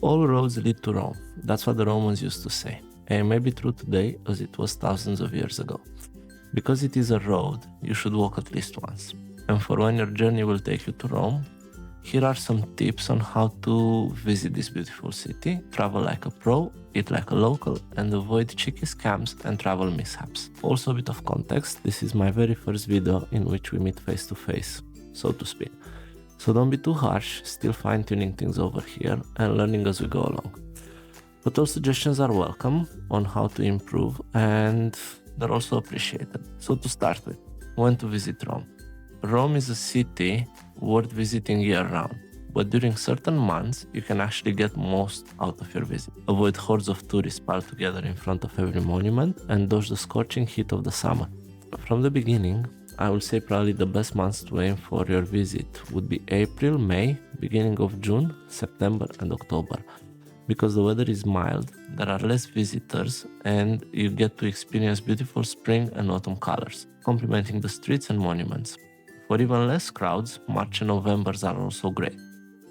All roads lead to Rome. That's what the Romans used to say. And it may be true today as it was thousands of years ago. Because it is a road, you should walk at least once. And for when your journey will take you to Rome, here are some tips on how to visit this beautiful city, travel like a pro, eat like a local, and avoid cheeky scams and travel mishaps. Also a bit of context, this is my very first video in which we meet face to face, so to speak. So don't be too harsh, still fine-tuning things over here and learning as we go along. But all suggestions are welcome on how to improve, and they're also appreciated. So to start with, when to visit Rome. Rome is a city worth visiting year-round, but during certain months, you can actually get most out of your visit. Avoid hordes of tourists piled together in front of every monument and dodge the scorching heat of the summer. From the beginning, I will say probably the best months to aim for your visit would be April, May, beginning of June, September and October. Because the weather is mild, there are less visitors and you get to experience beautiful spring and autumn colors, complementing the streets and monuments. For even less crowds, March and November are also great.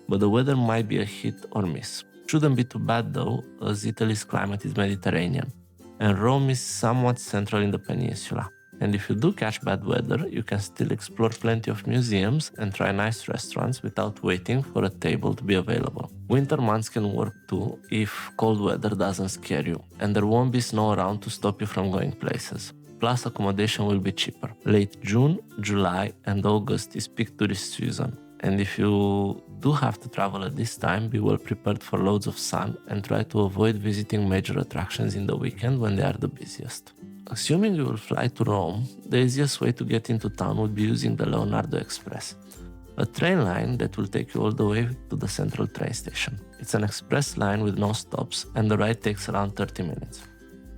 But the weather might be a hit or miss. Shouldn't be too bad though, as Italy's climate is Mediterranean, and Rome is somewhat central in the peninsula. And if you do catch bad weather, you can still explore plenty of museums and try nice restaurants without waiting for a table to be available. Winter months can work too if cold weather doesn't scare you, and there won't be snow around to stop you from going places. Plus, accommodation will be cheaper. Late June, July and August is peak tourist season, and if you do have to travel at this time, be well prepared for loads of sun and try to avoid visiting major attractions in the weekend when they are the busiest. Assuming you will fly to Rome, the easiest way to get into town would be using the Leonardo Express, a train line that will take you all the way to the central train station. It's an express line with no stops and the ride takes around 30 minutes.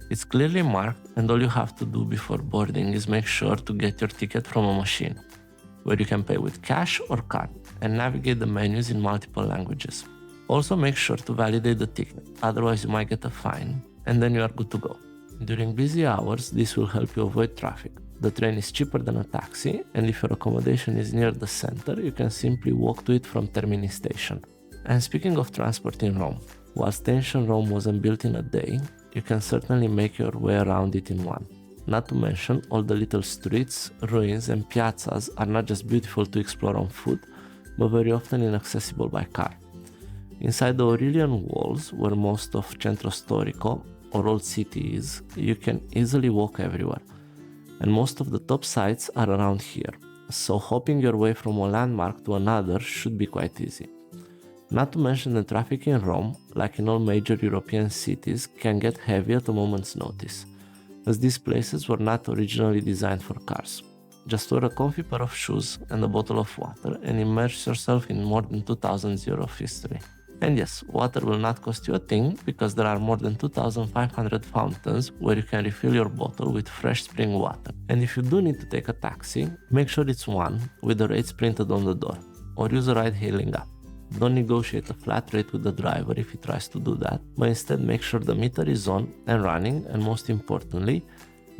It's clearly marked and all you have to do before boarding is make sure to get your ticket from a machine, where you can pay with cash or card and navigate the menus in multiple languages. Also make sure to validate the ticket, otherwise you might get a fine and then you are good to go. During busy hours, this will help you avoid traffic. The train is cheaper than a taxi, and if your accommodation is near the center, you can simply walk to it from Termini station. And speaking of transport in Rome, whilst ancient Rome wasn't built in a day, you can certainly make your way around it in one. Not to mention, all the little streets, ruins and piazzas are not just beautiful to explore on foot, but very often inaccessible by car. Inside the Aurelian walls, where most of Centro Storico or Old City is, you can easily walk everywhere. And most of the top sites are around here, so hopping your way from one landmark to another should be quite easy. Not to mention the traffic in Rome, like in all major European cities, can get heavy at a moment's notice, as these places were not originally designed for cars. Just wear a comfy pair of shoes and a bottle of water and immerse yourself in more than 2000 years of history. And yes, water will not cost you a thing because there are more than 2,500 fountains where you can refill your bottle with fresh spring water. And if you do need to take a taxi, make sure it's one with the rates printed on the door, or use a ride-hailing app. Don't negotiate a flat rate with the driver if he tries to do that, but instead make sure the meter is on and running, and most importantly,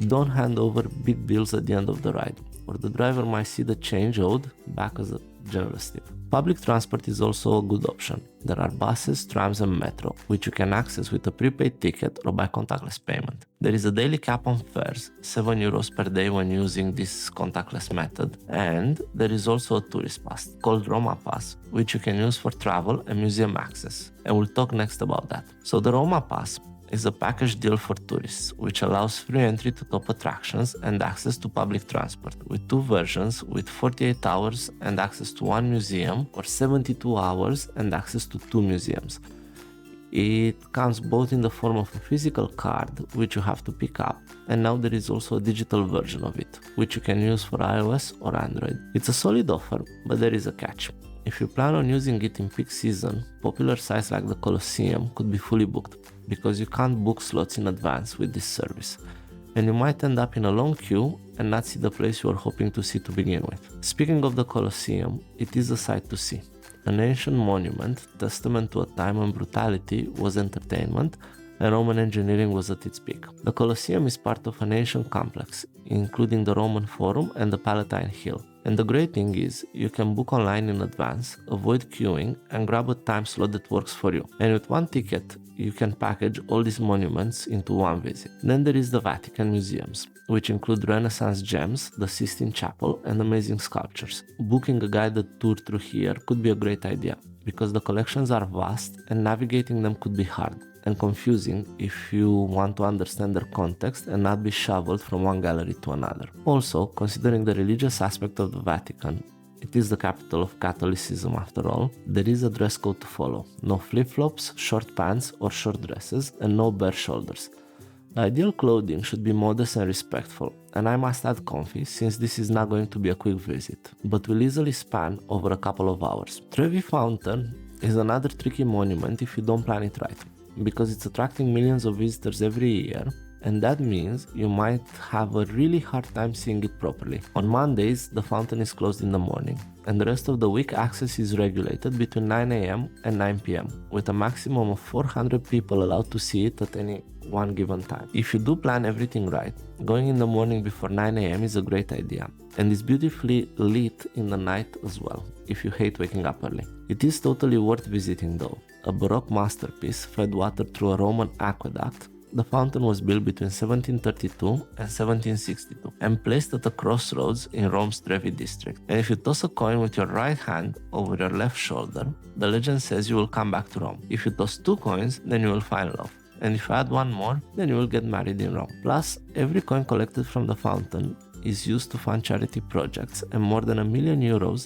don't hand over big bills at the end of the ride, or the driver might see the change owed back as a generous tip. Public transport is also a good option. There are buses, trams and metro, which you can access with a prepaid ticket or by contactless payment. There is a daily cap on fares, €7 per day when using this contactless method, and there is also a tourist pass called Roma Pass, which you can use for travel and museum access, and we'll talk next about that. So the Roma Pass is a package deal for tourists, which allows free entry to top attractions and access to public transport, with two versions with 48 hours and access to one museum, or 72 hours and access to two museums. It comes both in the form of a physical card, which you have to pick up, and now there is also a digital version of it, which you can use for iOS or Android. It's a solid offer, but there is a catch. If you plan on using it in peak season, popular sites like the Colosseum could be fully booked, because you can't book slots in advance with this service, and you might end up in a long queue and not see the place you are hoping to see to begin with. Speaking of the Colosseum, it is a sight to see. An ancient monument, testament to a time when brutality was entertainment and Roman engineering was at its peak. The Colosseum is part of an ancient complex, including the Roman Forum and the Palatine Hill. And the great thing is, you can book online in advance, avoid queuing, and grab a time slot that works for you. And with one ticket, you can package all these monuments into one visit. Then there is the Vatican museums, which include Renaissance gems, the Sistine Chapel, and amazing sculptures. Booking a guided tour through here could be a great idea, because the collections are vast and navigating them could be hard and confusing if you want to understand their context and not be shuffled from one gallery to another. Also, considering the religious aspect of the Vatican, it is the capital of Catholicism after all, there is a dress code to follow. No flip-flops, short pants or short dresses, and no bare shoulders. The ideal clothing should be modest and respectful, and I must add comfy since this is not going to be a quick visit, but will easily span over a couple of hours. Trevi Fountain is another tricky monument if you don't plan it right, because it's attracting millions of visitors every year, and that means you might have a really hard time seeing it properly. On Mondays, the fountain is closed in the morning, and the rest of the week access is regulated between 9 am and 9 pm, with a maximum of 400 people allowed to see it at any one given time. If you do plan everything right, going in the morning before 9 am is a great idea, and is beautifully lit in the night as well, if you hate waking up early. It is totally worth visiting though. A Baroque masterpiece fed water through a Roman aqueduct, the fountain was built between 1732 and 1762 and placed at a crossroads in Rome's Trevi district. And if you toss a coin with your right hand over your left shoulder, the legend says you will come back to Rome. If you toss 2 coins, then you will find love. And if you add 1 more, then you will get married in Rome. Plus, every coin collected from the fountain is used to fund charity projects, and more than €1 million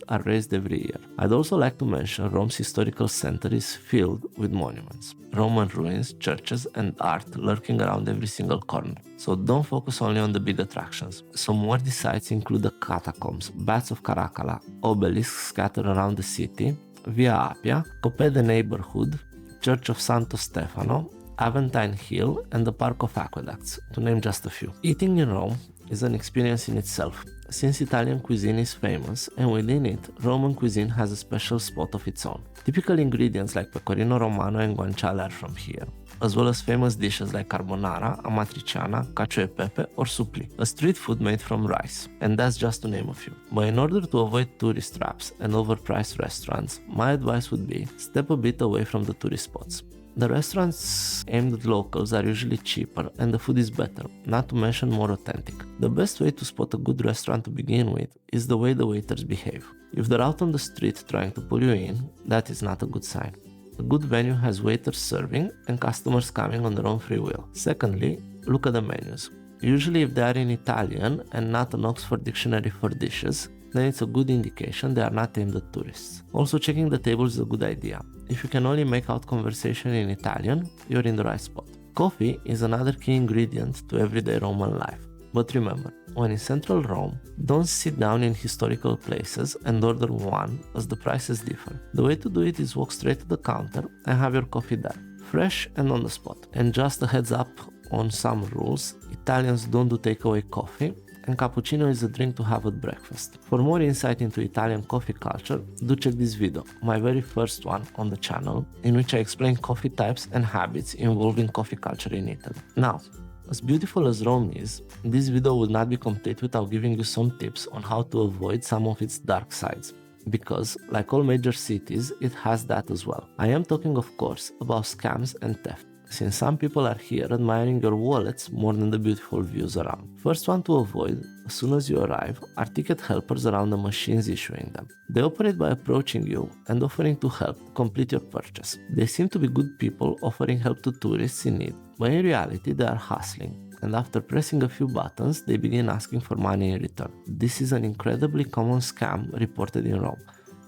are raised every year. I'd also like to mention Rome's historical center is filled with monuments, Roman ruins, churches, and art lurking around every single corner. So don't focus only on the big attractions. Some worthy sites include the catacombs, baths of Caracalla, obelisks scattered around the city, Via Appia, Copede neighborhood, Church of Santo Stefano, Aventine Hill, and the Park of Aqueducts, to name just a few. Eating in Rome is an experience in itself, since Italian cuisine is famous, and within it, Roman cuisine has a special spot of its own. Typical ingredients like pecorino romano and guanciale are from here, as well as famous dishes like carbonara, amatriciana, cacio e pepe, or supli, a street food made from rice, and that's just to name a few. But in order to avoid tourist traps and overpriced restaurants, my advice would be step a bit away from the tourist spots. The restaurants aimed at locals are usually cheaper and the food is better, not to mention more authentic. The best way to spot a good restaurant to begin with is the way the waiters behave. If they're out on the street trying to pull you in, that is not a good sign. A good venue has waiters serving and customers coming on their own free will. Secondly, look at the menus. Usually if they are in Italian and not an Oxford dictionary for dishes, then it's a good indication they are not aimed at tourists. Also, checking the tables is a good idea. If you can only make out conversation in Italian, you're in the right spot. Coffee is another key ingredient to everyday Roman life. But remember, when in central Rome, don't sit down in historical places and order one as the prices differ. The way to do it is walk straight to the counter and have your coffee there, fresh and on the spot. And just a heads up on some rules, Italians don't do takeaway coffee, and cappuccino is a drink to have at breakfast. For more insight into Italian coffee culture, do check this video, my very first one on the channel, in which I explain coffee types and habits involving coffee culture in Italy. Now, as beautiful as Rome is, this video would not be complete without giving you some tips on how to avoid some of its dark sides. Because, like all major cities, it has that as well. I am talking, of course, about scams and theft, since some people are here admiring your wallets more than the beautiful views around. First one to avoid, as soon as you arrive, are ticket helpers around the machines issuing them. They operate by approaching you and offering to help complete your purchase. They seem to be good people offering help to tourists in need, but in reality they are hustling, and after pressing a few buttons, they begin asking for money in return. This is an incredibly common scam reported in Rome,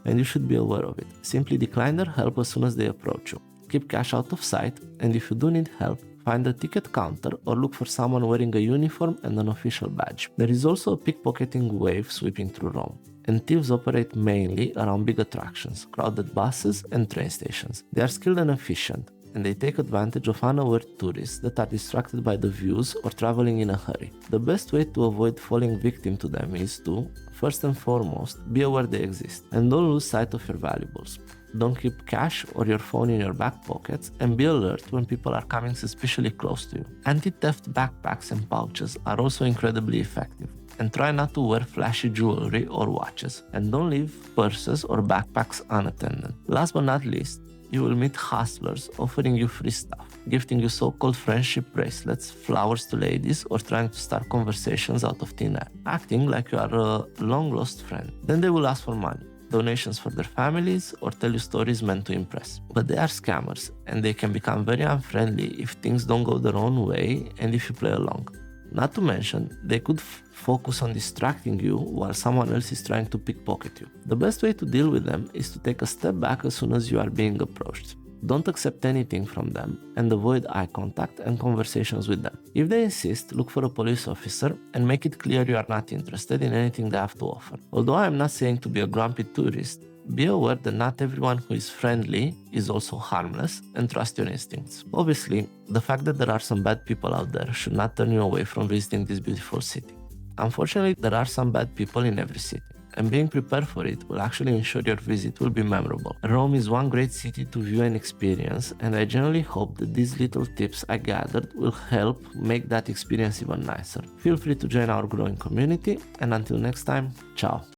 and you should be aware of it. Simply decline their help as soon as they approach you. Keep cash out of sight, and if you do need help, find a ticket counter or look for someone wearing a uniform and an official badge. There is also a pickpocketing wave sweeping through Rome, and thieves operate mainly around big attractions, crowded buses and train stations. They are skilled and efficient, and they take advantage of unaware tourists that are distracted by the views or traveling in a hurry. The best way to avoid falling victim to them is to, first and foremost, be aware they exist, and don't lose sight of your valuables. Don't keep cash or your phone in your back pockets, and be alert when people are coming suspiciously close to you. Anti-theft backpacks and pouches are also incredibly effective. And try not to wear flashy jewelry or watches, and don't leave purses or backpacks unattended. Last but not least, you will meet hustlers offering you free stuff, gifting you so-called friendship bracelets, flowers to ladies, or trying to start conversations out of thin air, acting like you are a long-lost friend. Then they will ask for money, donations for their families, or tell you stories meant to impress. But they are scammers, and they can become very unfriendly if things don't go their own way and if you play along. Not to mention, they could focus on distracting you while someone else is trying to pickpocket you. The best way to deal with them is to take a step back as soon as you are being approached. Don't accept anything from them and avoid eye contact and conversations with them. If they insist, look for a police officer and make it clear you are not interested in anything they have to offer. Although I am not saying to be a grumpy tourist, be aware that not everyone who is friendly is also harmless, and trust your instincts. Obviously, the fact that there are some bad people out there should not turn you away from visiting this beautiful city. Unfortunately, there are some bad people in every city, and being prepared for it will actually ensure your visit will be memorable. Rome is one great city to view and experience, and I genuinely hope that these little tips I gathered will help make that experience even nicer. Feel free to join our growing community, and until next time, ciao!